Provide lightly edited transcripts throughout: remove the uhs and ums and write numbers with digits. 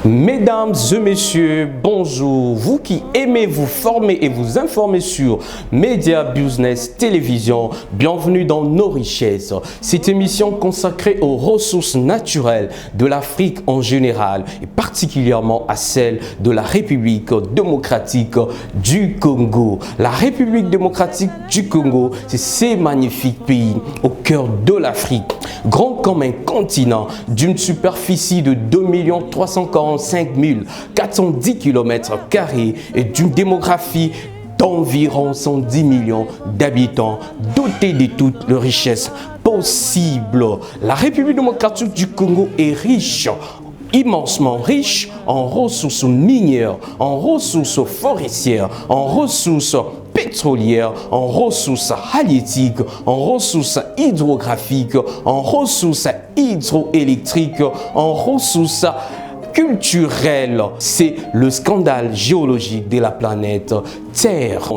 Mesdames et messieurs, bonjour. Vous qui aimez vous former et vous informer sur Média Business Télévision, bienvenue dans Nos Richesses. Cette émission consacrée aux ressources naturelles de l'Afrique en général et particulièrement à celle de la République démocratique du Congo. La République démocratique du Congo, c'est ce magnifique pays au cœur de l'Afrique, grand comme un continent d'une superficie de 2 345 410 km² et d'une démographie d'environ 110 millions d'habitants, dotée de toutes les richesses possibles. La République démocratique du Congo est riche, immensement riche en ressources minières, en ressources forestières, en ressources pétrolières, en ressources halieutiques, en ressources hydrographiques, en ressources hydroélectriques, en ressources culturelles. C'est le scandale géologique de la planète Terre.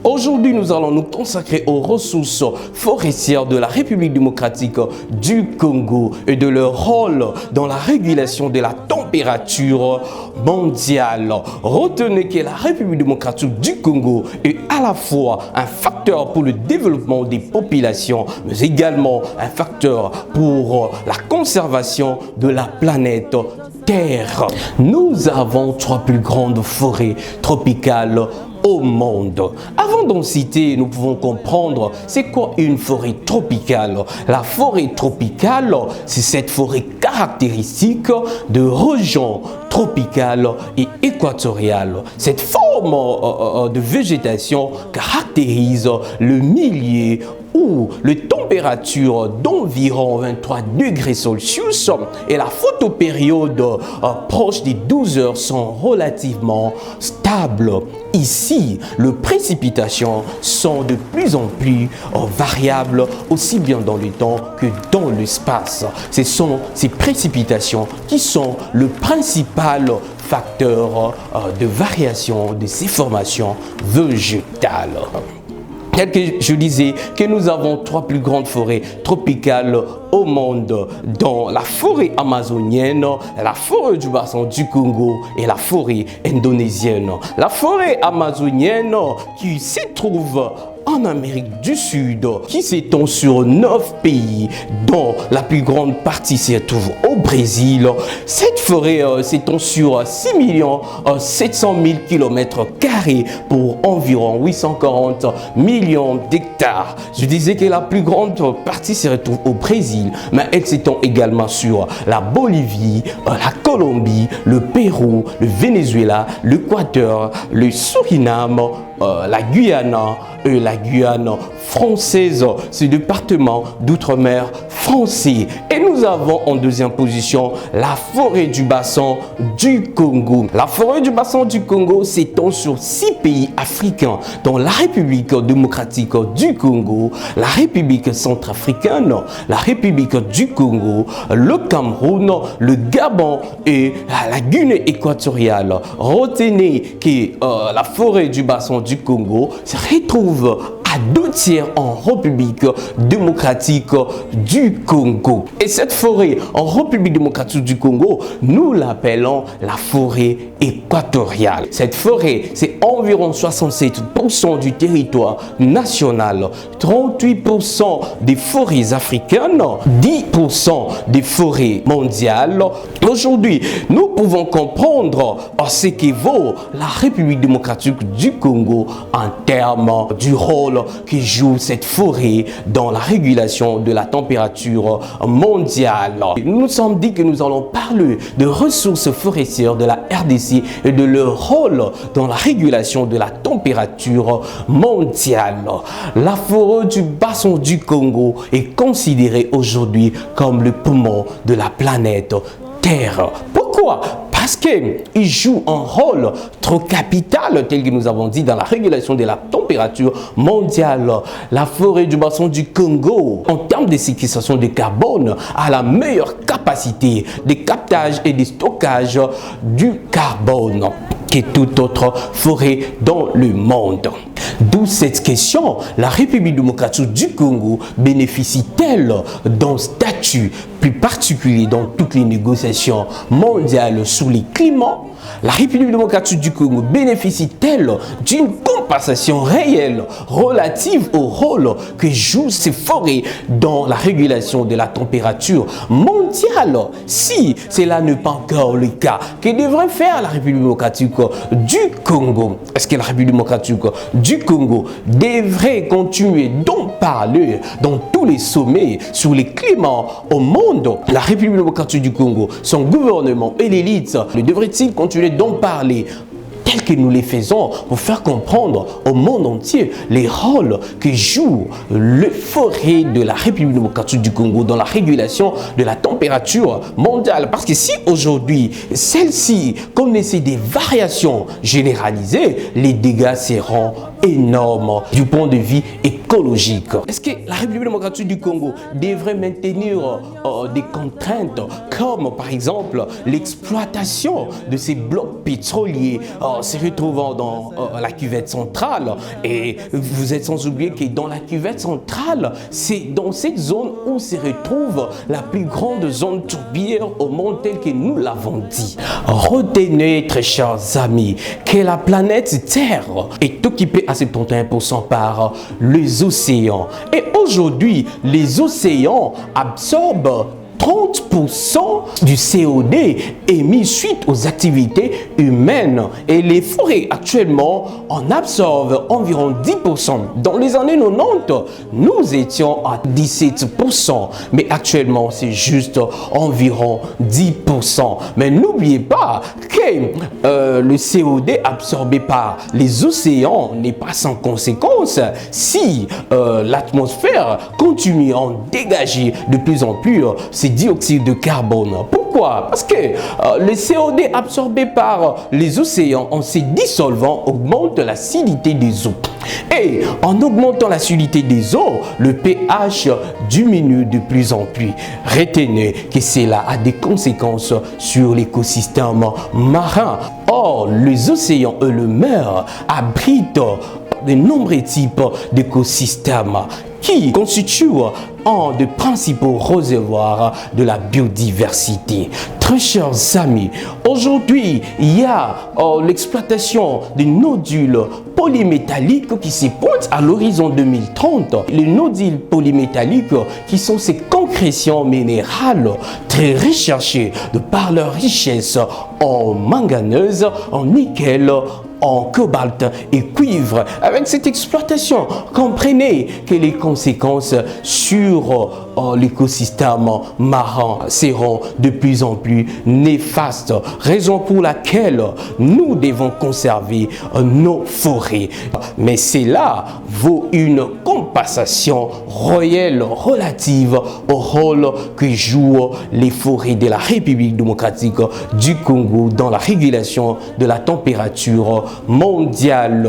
Aujourd'hui, nous allons nous consacrer aux ressources forestières de la République démocratique du Congo et de leur rôle dans la régulation de la température mondiale. Retenez que la République démocratique du Congo est à la fois un facteur pour le développement des populations, mais également un facteur pour la conservation de la planète Terre. Nous avons 3 plus grandes forêts tropicales au monde. Avant d'en citer, nous pouvons comprendre c'est quoi une forêt tropicale. La forêt tropicale, c'est cette forêt caractéristique de régions tropicales et équatoriales. Cette forme de végétation caractérise le milieu où les températures d'environ 23 degrés Celsius et la photopériode proche des 12 heures sont relativement stables. Ici, les précipitations sont de plus en plus variables, aussi bien dans le temps que dans l'espace. Ce sont ces précipitations qui sont le principal facteur de variation de ces formations végétales. Tel que je disais que nous avons 3 plus grandes forêts tropicales au monde, dans la forêt amazonienne, la forêt du bassin du Congo et la forêt indonésienne. La forêt amazonienne qui se trouve en Amérique du Sud, qui s'étend sur 9 pays, dont la plus grande partie se trouve au Brésil. Cette forêt s'étend sur 6 700 000 km² pour environ 840 millions d'hectares. Je disais que la plus grande partie se retrouve au Brésil, mais elle s'étend également sur la Bolivie, la Colombie, le Pérou, le Venezuela, l'Équateur, le Suriname, la Guyane et la Guyane française, ce département d'outre-mer français. Et nous avons en deuxième position la forêt du bassin du Congo. La forêt du bassin du Congo s'étend sur 6 pays africains, dont la République démocratique du Congo, la République centrafricaine, la République du Congo, le Cameroun, le Gabon et la Guinée équatoriale. Retenez que la forêt du bassin du Congo se retrouve à 2 tiers en République démocratique du Congo. Et cette forêt en République démocratique du Congo, nous l'appelons la forêt équatoriale. Cette forêt, c'est environ 67% du territoire national, 38% des forêts africaines, 10% des forêts mondiales. Aujourd'hui, nous pouvons comprendre ce qu'évaut la République démocratique du Congo en termes du rôle que joue cette forêt dans la régulation de la température mondiale. Nous nous sommes dit que nous allons parler de ressources forestières de la RDC et de leur rôle dans la régulation de la température mondiale. La forêt du bassin du Congo est considérée aujourd'hui comme le poumon de la planète Terre. Pourquoi ? Parce qu'il joue un rôle trop capital, tel que nous avons dit, dans la régulation de la température mondiale. La forêt du bassin du Congo, en termes de séquestration de carbone, a la meilleure capacité de captage et de stockage du carbone que toute autre forêt dans le monde. D'où cette question, la République démocratique du Congo bénéficie-t-elle d'un statut plus particulier dans toutes les négociations mondiales sur les climats, la République démocratique du Congo bénéficie-t-elle d'une compensation réelle relative au rôle que jouent ces forêts dans la régulation de la température mondiale? Si cela n'est pas encore le cas, que devrait faire la République démocratique du Congo? Est-ce que la République démocratique du Congo devrait continuer d'en parler dans tous les sommets sur les climats au monde? La République démocratique du Congo, son gouvernement et l'élite, devraient-ils continuer d'en parler tel que nous les faisons pour faire comprendre au monde entier les rôles que joue les forêts de la République démocratique du Congo dans la régulation de la température mondiale? Parce que si aujourd'hui celle-ci connaissait des variations généralisées, les dégâts seront énormes du point de vue écologique. Est-ce que la République démocratique du Congo devrait maintenir des contraintes comme par exemple l'exploitation de ces blocs pétroliers se retrouvant dans la cuvette centrale? Et vous êtes sans oublier que dans la cuvette centrale, c'est dans cette zone où se retrouve la plus grande zone tourbière au monde telle que nous l'avons dit. Retenez, très chers amis, que la planète Terre est occupée à 71% par les océans. Et aujourd'hui, les océans absorbent 30% du CO2 émis suite aux activités humaines. Et les forêts actuellement en absorbent environ 10%. Dans les années 90, nous étions à 17%. Mais actuellement, c'est juste environ 10%. Mais n'oubliez pas que le CO2 absorbé par les océans n'est pas sans conséquence si l'atmosphère continue à en dégager de plus en plus ces dioxyde de carbone. Pourquoi? Parce que le CO2 absorbé par les océans en se dissolvant augmente l'acidité des eaux. Et en augmentant l'acidité des eaux, le pH diminue de plus en plus. Retenez que cela a des conséquences sur l'écosystème marin. Or, les océans et le mer abritent de nombreux types d'écosystèmes qui constituent un des principaux réservoirs de la biodiversité. Très chers amis, aujourd'hui, il y a l'exploitation des nodules polymétalliques qui se pointent à l'horizon 2030. Les nodules polymétalliques qui sont ces concrétions minérales très recherchées de par leur richesse en manganèse, en nickel, en cobalt et cuivre. Avec cette exploitation, comprenez que les conséquences sur l'écosystème marin seront de plus en plus néfastes. Raison pour laquelle nous devons conserver nos forêts. Mais cela vaut une compensation réelle relative au rôle que jouent les forêts de la République démocratique du Congo dans la régulation de la température mondiale.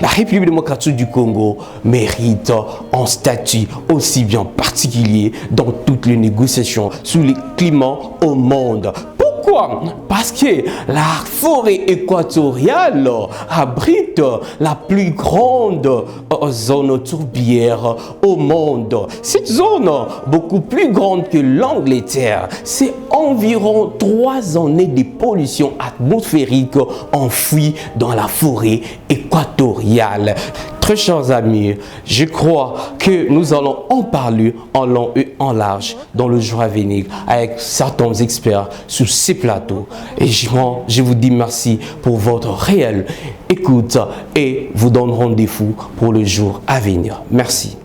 La République démocratique du Congo mérite un statut aussi bien particulier dans toutes les négociations sur le climat au monde. Pourquoi? Parce que la forêt équatoriale abrite la plus grande zone tourbière au monde. Cette zone, beaucoup plus grande que l'Angleterre, c'est environ 3 années de pollution atmosphérique enfouie dans la forêt équatoriale. Très chers amis, je crois que nous allons en parler en long et en large dans le jour à venir avec certains experts sur ces plateaux. Et je vous dis merci pour votre réelle écoute et vous donne rendez-vous pour le jour à venir. Merci.